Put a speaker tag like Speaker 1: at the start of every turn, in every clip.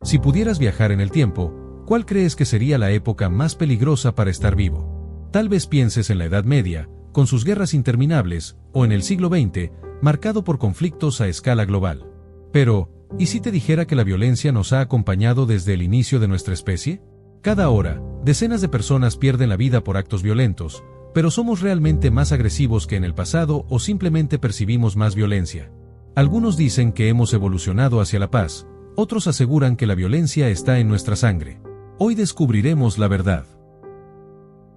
Speaker 1: Si pudieras viajar en el tiempo, ¿cuál crees que sería la época más peligrosa para estar vivo? Tal vez pienses en la Edad Media, con sus guerras interminables, o en el siglo XX, marcado por conflictos a escala global. Pero, ¿y si te dijera que la violencia nos ha acompañado desde el inicio de nuestra especie? Cada hora, decenas de personas pierden la vida por actos violentos, pero ¿somos realmente más agresivos que en el pasado o simplemente percibimos más violencia? Algunos dicen que hemos evolucionado hacia la paz, otros aseguran que la violencia está en nuestra sangre. Hoy descubriremos la verdad.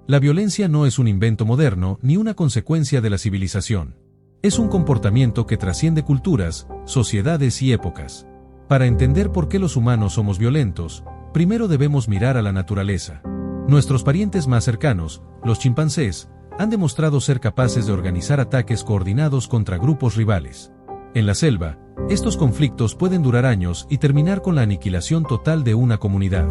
Speaker 1: La violencia no es un invento moderno ni una consecuencia de la civilización. Es un comportamiento que trasciende culturas, sociedades y épocas. Para entender por qué los humanos somos violentos, primero debemos mirar a la naturaleza. Nuestros parientes más cercanos, los chimpancés, han demostrado ser capaces de organizar ataques coordinados contra grupos rivales. En la selva, estos conflictos pueden durar años y terminar con la aniquilación total de una comunidad.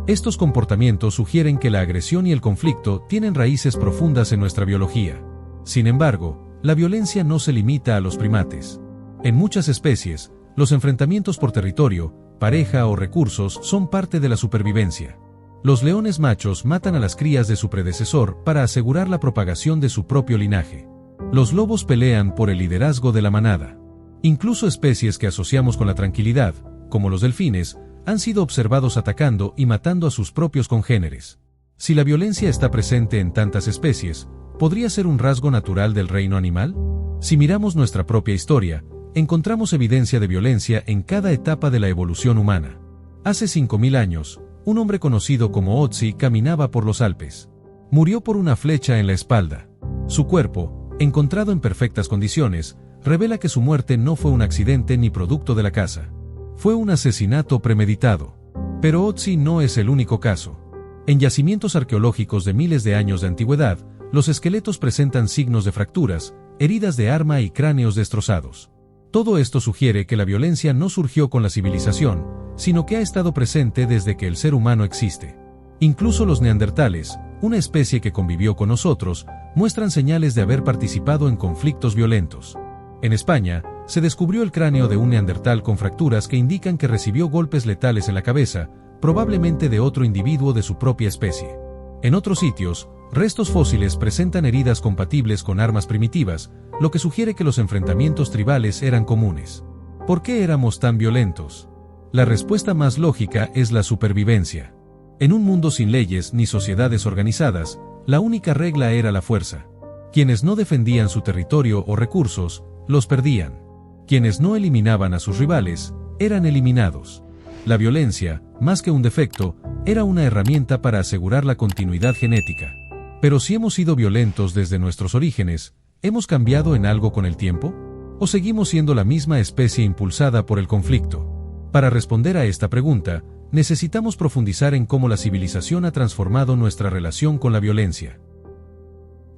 Speaker 1: Estos comportamientos sugieren que la agresión y el conflicto tienen raíces profundas en nuestra biología. Sin embargo, la violencia no se limita a los primates. En muchas especies, los enfrentamientos por territorio, pareja o recursos son parte de la supervivencia. Los leones machos matan a las crías de su predecesor para asegurar la propagación de su propio linaje. Los lobos pelean por el liderazgo de la manada. Incluso especies que asociamos con la tranquilidad, como los delfines, han sido observados atacando y matando a sus propios congéneres. Si la violencia está presente en tantas especies, ¿podría ser un rasgo natural del reino animal? Si miramos nuestra propia historia, encontramos evidencia de violencia en cada etapa de la evolución humana. Hace 5000 años, un hombre conocido como Otzi caminaba por los Alpes. Murió por una flecha en la espalda. Su cuerpo, encontrado en perfectas condiciones, revela que su muerte no fue un accidente ni producto de la caza. Fue un asesinato premeditado. Pero Otzi no es el único caso. En yacimientos arqueológicos de miles de años de antigüedad, los esqueletos presentan signos de fracturas, heridas de arma y cráneos destrozados. Todo esto sugiere que la violencia no surgió con la civilización, sino que ha estado presente desde que el ser humano existe. Incluso los neandertales, una especie que convivió con nosotros, muestran señales de haber participado en conflictos violentos. En España, se descubrió el cráneo de un neandertal con fracturas que indican que recibió golpes letales en la cabeza, probablemente de otro individuo de su propia especie. En otros sitios, restos fósiles presentan heridas compatibles con armas primitivas, lo que sugiere que los enfrentamientos tribales eran comunes. ¿Por qué éramos tan violentos? La respuesta más lógica es la supervivencia. En un mundo sin leyes ni sociedades organizadas, la única regla era la fuerza. Quienes no defendían su territorio o recursos, los perdían. Quienes no eliminaban a sus rivales, eran eliminados. La violencia, más que un defecto, era una herramienta para asegurar la continuidad genética. Pero si hemos sido violentos desde nuestros orígenes, ¿hemos cambiado en algo con el tiempo? ¿O seguimos siendo la misma especie impulsada por el conflicto? Para responder a esta pregunta, necesitamos profundizar en cómo la civilización ha transformado nuestra relación con la violencia.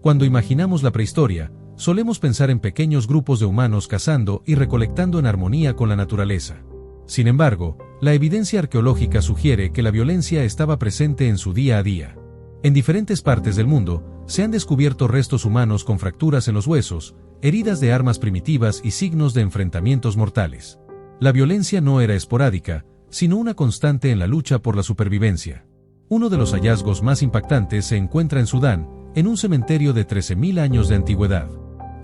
Speaker 1: Cuando imaginamos la prehistoria, solemos pensar en pequeños grupos de humanos cazando y recolectando en armonía con la naturaleza. Sin embargo, la evidencia arqueológica sugiere que la violencia estaba presente en su día a día. En diferentes partes del mundo, se han descubierto restos humanos con fracturas en los huesos, heridas de armas primitivas y signos de enfrentamientos mortales. La violencia no era esporádica, sino una constante en la lucha por la supervivencia. Uno de los hallazgos más impactantes se encuentra en Sudán, en un cementerio de 13.000 años de antigüedad.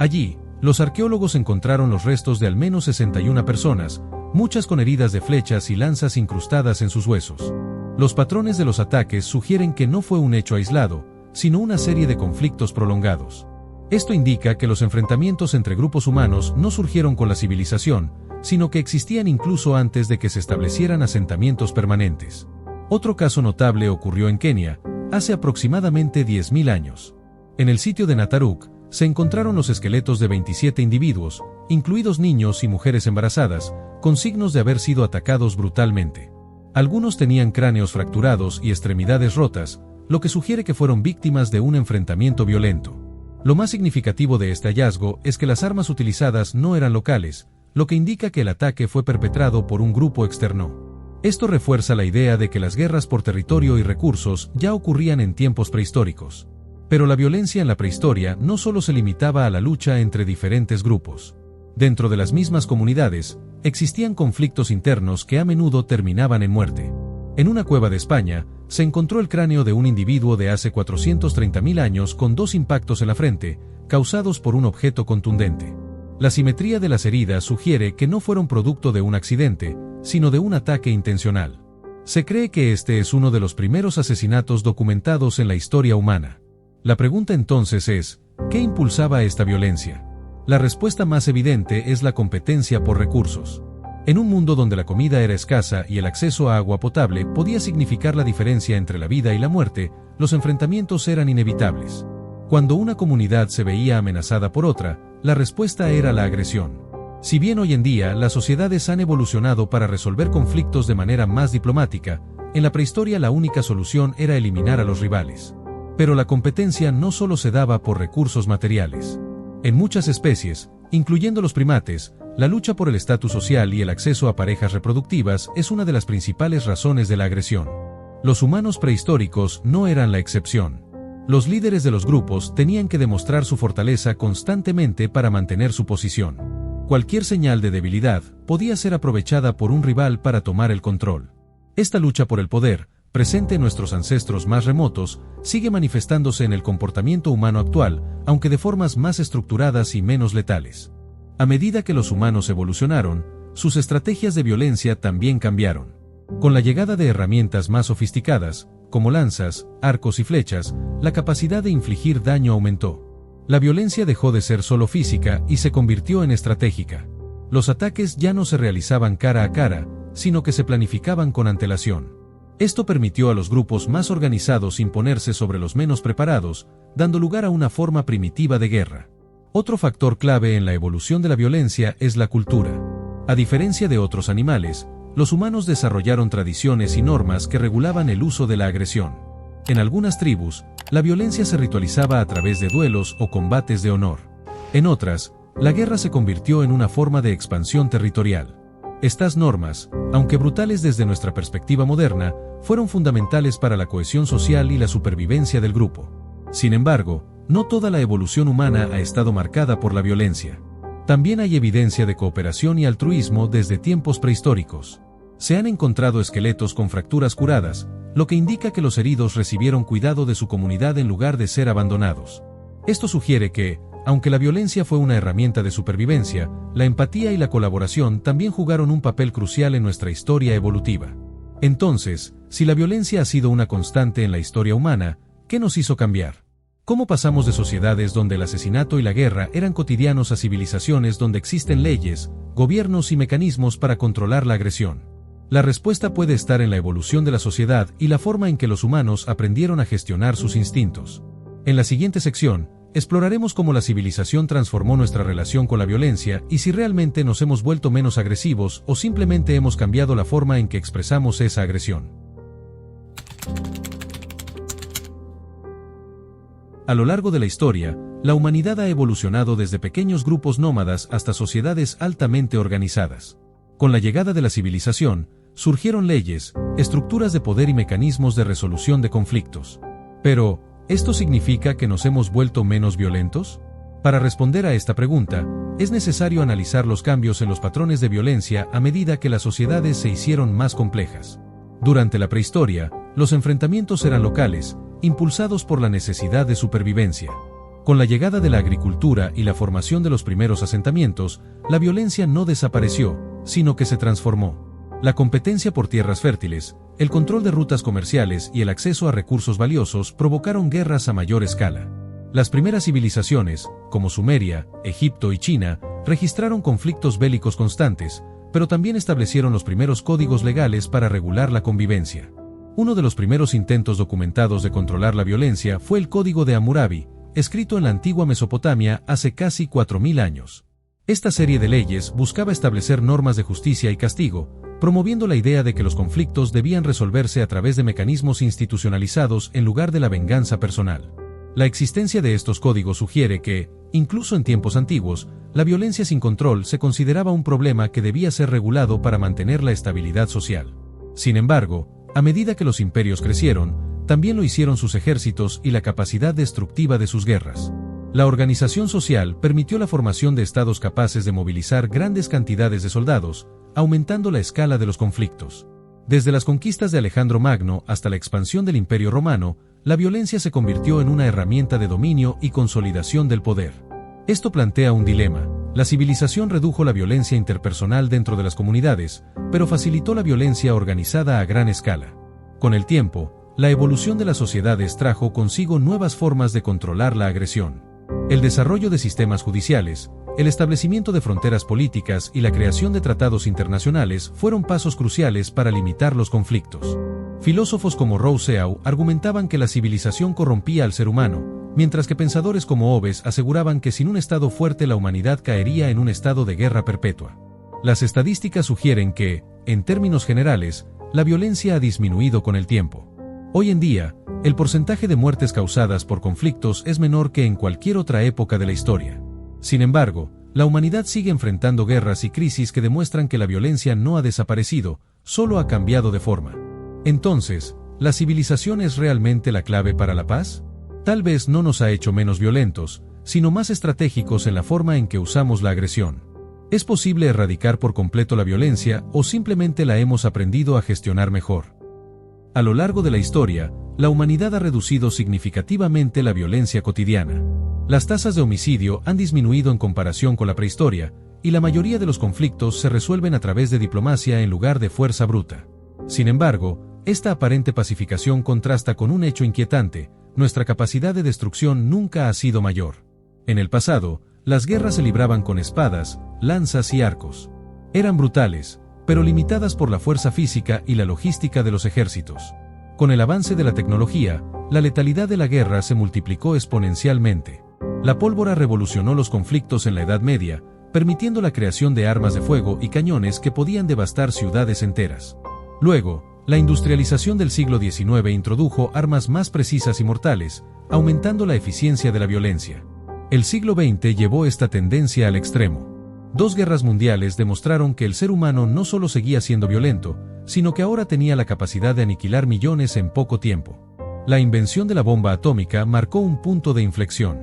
Speaker 1: Allí, los arqueólogos encontraron los restos de al menos 61 personas, muchas con heridas de flechas y lanzas incrustadas en sus huesos. Los patrones de los ataques sugieren que no fue un hecho aislado, sino una serie de conflictos prolongados. Esto indica que los enfrentamientos entre grupos humanos no surgieron con la civilización, sino que existían incluso antes de que se establecieran asentamientos permanentes. Otro caso notable ocurrió en Kenia, hace aproximadamente 10.000 años. En el sitio de Nataruk, se encontraron los esqueletos de 27 individuos, incluidos niños y mujeres embarazadas, con signos de haber sido atacados brutalmente. Algunos tenían cráneos fracturados y extremidades rotas, lo que sugiere que fueron víctimas de un enfrentamiento violento. Lo más significativo de este hallazgo es que las armas utilizadas no eran locales, lo que indica que el ataque fue perpetrado por un grupo externo. Esto refuerza la idea de que las guerras por territorio y recursos ya ocurrían en tiempos prehistóricos. Pero la violencia en la prehistoria no solo se limitaba a la lucha entre diferentes grupos. Dentro de las mismas comunidades, Existían conflictos internos que a menudo terminaban en muerte. En una cueva de España, se encontró el cráneo de un individuo de hace 430.000 años con 2 impactos en la frente, causados por un objeto contundente. La simetría de las heridas sugiere que no fueron producto de un accidente, sino de un ataque intencional. Se cree que este es uno de los primeros asesinatos documentados en la historia humana. La pregunta entonces es, ¿qué impulsaba esta violencia? La respuesta más evidente es la competencia por recursos. En un mundo donde la comida era escasa y el acceso a agua potable podía significar la diferencia entre la vida y la muerte, los enfrentamientos eran inevitables. Cuando una comunidad se veía amenazada por otra, la respuesta era la agresión. Si bien hoy en día las sociedades han evolucionado para resolver conflictos de manera más diplomática, en la prehistoria la única solución era eliminar a los rivales. Pero la competencia no solo se daba por recursos materiales. En muchas especies, incluyendo los primates, la lucha por el estatus social y el acceso a parejas reproductivas es una de las principales razones de la agresión. Los humanos prehistóricos no eran la excepción. Los líderes de los grupos tenían que demostrar su fortaleza constantemente para mantener su posición. Cualquier señal de debilidad podía ser aprovechada por un rival para tomar el control. Esta lucha por el poder, presente en nuestros ancestros más remotos, sigue manifestándose en el comportamiento humano actual, aunque de formas más estructuradas y menos letales. A medida que los humanos evolucionaron, sus estrategias de violencia también cambiaron. Con la llegada de herramientas más sofisticadas, como lanzas, arcos y flechas, la capacidad de infligir daño aumentó. La violencia dejó de ser solo física y se convirtió en estratégica. Los ataques ya no se realizaban cara a cara, sino que se planificaban con antelación. Esto permitió a los grupos más organizados imponerse sobre los menos preparados, dando lugar a una forma primitiva de guerra. Otro factor clave en la evolución de la violencia es la cultura. A diferencia de otros animales, los humanos desarrollaron tradiciones y normas que regulaban el uso de la agresión. En algunas tribus, la violencia se ritualizaba a través de duelos o combates de honor. En otras, la guerra se convirtió en una forma de expansión territorial. Estas normas, aunque brutales desde nuestra perspectiva moderna, fueron fundamentales para la cohesión social y la supervivencia del grupo. Sin embargo, no toda la evolución humana ha estado marcada por la violencia. También hay evidencia de cooperación y altruismo desde tiempos prehistóricos. Se han encontrado esqueletos con fracturas curadas, lo que indica que los heridos recibieron cuidado de su comunidad en lugar de ser abandonados. Esto sugiere que, aunque la violencia fue una herramienta de supervivencia, la empatía y la colaboración también jugaron un papel crucial en nuestra historia evolutiva. Entonces, si la violencia ha sido una constante en la historia humana, ¿qué nos hizo cambiar? ¿Cómo pasamos de sociedades donde el asesinato y la guerra eran cotidianos a civilizaciones donde existen leyes, gobiernos y mecanismos para controlar la agresión? La respuesta puede estar en la evolución de la sociedad y la forma en que los humanos aprendieron a gestionar sus instintos. En la siguiente sección, exploraremos cómo la civilización transformó nuestra relación con la violencia y si realmente nos hemos vuelto menos agresivos o simplemente hemos cambiado la forma en que expresamos esa agresión. A lo largo de la historia, la humanidad ha evolucionado desde pequeños grupos nómadas hasta sociedades altamente organizadas. Con la llegada de la civilización, surgieron leyes, estructuras de poder y mecanismos de resolución de conflictos. Pero, ¿esto significa que nos hemos vuelto menos violentos? Para responder a esta pregunta, es necesario analizar los cambios en los patrones de violencia a medida que las sociedades se hicieron más complejas. Durante la prehistoria, los enfrentamientos eran locales, impulsados por la necesidad de supervivencia. Con la llegada de la agricultura y la formación de los primeros asentamientos, la violencia no desapareció, sino que se transformó. La competencia por tierras fértiles, el control de rutas comerciales y el acceso a recursos valiosos provocaron guerras a mayor escala. Las primeras civilizaciones, como Sumeria, Egipto y China, registraron conflictos bélicos constantes, pero también establecieron los primeros códigos legales para regular la convivencia. Uno de los primeros intentos documentados de controlar la violencia fue el Código de Hammurabi, escrito en la antigua Mesopotamia hace casi 4000 años. Esta serie de leyes buscaba establecer normas de justicia y castigo, promoviendo la idea de que los conflictos debían resolverse a través de mecanismos institucionalizados en lugar de la venganza personal. La existencia de estos códigos sugiere que, incluso en tiempos antiguos, la violencia sin control se consideraba un problema que debía ser regulado para mantener la estabilidad social. Sin embargo, a medida que los imperios crecieron, también lo hicieron sus ejércitos y la capacidad destructiva de sus guerras. La organización social permitió la formación de estados capaces de movilizar grandes cantidades de soldados, aumentando la escala de los conflictos. Desde las conquistas de Alejandro Magno hasta la expansión del Imperio Romano, la violencia se convirtió en una herramienta de dominio y consolidación del poder. Esto plantea un dilema. La civilización redujo la violencia interpersonal dentro de las comunidades, pero facilitó la violencia organizada a gran escala. Con el tiempo, la evolución de las sociedades trajo consigo nuevas formas de controlar la agresión. El desarrollo de sistemas judiciales, el establecimiento de fronteras políticas y la creación de tratados internacionales fueron pasos cruciales para limitar los conflictos. Filósofos como Rousseau argumentaban que la civilización corrompía al ser humano, mientras que pensadores como Hobbes aseguraban que sin un Estado fuerte la humanidad caería en un estado de guerra perpetua. Las estadísticas sugieren que, en términos generales, la violencia ha disminuido con el tiempo. Hoy en día, el porcentaje de muertes causadas por conflictos es menor que en cualquier otra época de la historia. Sin embargo, la humanidad sigue enfrentando guerras y crisis que demuestran que la violencia no ha desaparecido, solo ha cambiado de forma. Entonces, ¿la civilización es realmente la clave para la paz? Tal vez no nos ha hecho menos violentos, sino más estratégicos en la forma en que usamos la agresión. ¿Es posible erradicar por completo la violencia o simplemente la hemos aprendido a gestionar mejor? A lo largo de la historia, la humanidad ha reducido significativamente la violencia cotidiana. Las tasas de homicidio han disminuido en comparación con la prehistoria, y la mayoría de los conflictos se resuelven a través de diplomacia en lugar de fuerza bruta. Sin embargo, esta aparente pacificación contrasta con un hecho inquietante: nuestra capacidad de destrucción nunca ha sido mayor. En el pasado, las guerras se libraban con espadas, lanzas y arcos. Eran brutales, pero limitadas por la fuerza física y la logística de los ejércitos. Con el avance de la tecnología, la letalidad de la guerra se multiplicó exponencialmente. La pólvora revolucionó los conflictos en la Edad Media, permitiendo la creación de armas de fuego y cañones que podían devastar ciudades enteras. Luego, la industrialización del siglo XIX introdujo armas más precisas y mortales, aumentando la eficiencia de la violencia. El siglo XX llevó esta tendencia al extremo. Dos guerras mundiales demostraron que el ser humano no solo seguía siendo violento, sino que ahora tenía la capacidad de aniquilar millones en poco tiempo. La invención de la bomba atómica marcó un punto de inflexión.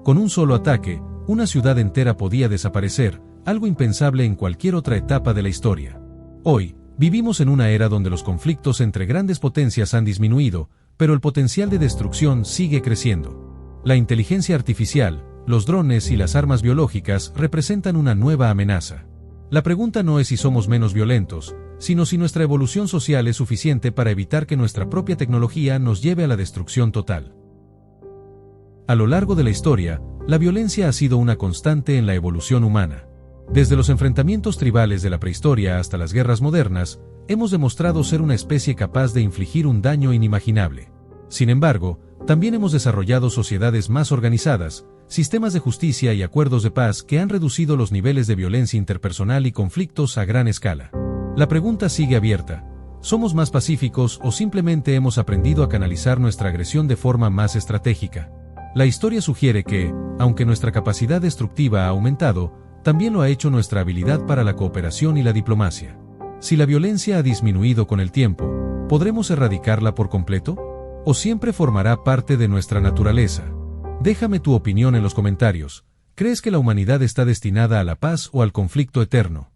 Speaker 1: Con un solo ataque, una ciudad entera podía desaparecer, algo impensable en cualquier otra etapa de la historia. Hoy, vivimos en una era donde los conflictos entre grandes potencias han disminuido, pero el potencial de destrucción sigue creciendo. La inteligencia artificial, los drones y las armas biológicas representan una nueva amenaza. La pregunta no es si somos menos violentos, sino si nuestra evolución social es suficiente para evitar que nuestra propia tecnología nos lleve a la destrucción total. A lo largo de la historia, la violencia ha sido una constante en la evolución humana. Desde los enfrentamientos tribales de la prehistoria hasta las guerras modernas, hemos demostrado ser una especie capaz de infligir un daño inimaginable. Sin embargo, también hemos desarrollado sociedades más organizadas, sistemas de justicia y acuerdos de paz que han reducido los niveles de violencia interpersonal y conflictos a gran escala. La pregunta sigue abierta: ¿somos más pacíficos o simplemente hemos aprendido a canalizar nuestra agresión de forma más estratégica? La historia sugiere que, aunque nuestra capacidad destructiva ha aumentado, también lo ha hecho nuestra habilidad para la cooperación y la diplomacia. Si la violencia ha disminuido con el tiempo, ¿podremos erradicarla por completo? ¿O siempre formará parte de nuestra naturaleza? Déjame tu opinión en los comentarios. ¿Crees que la humanidad está destinada a la paz o al conflicto eterno?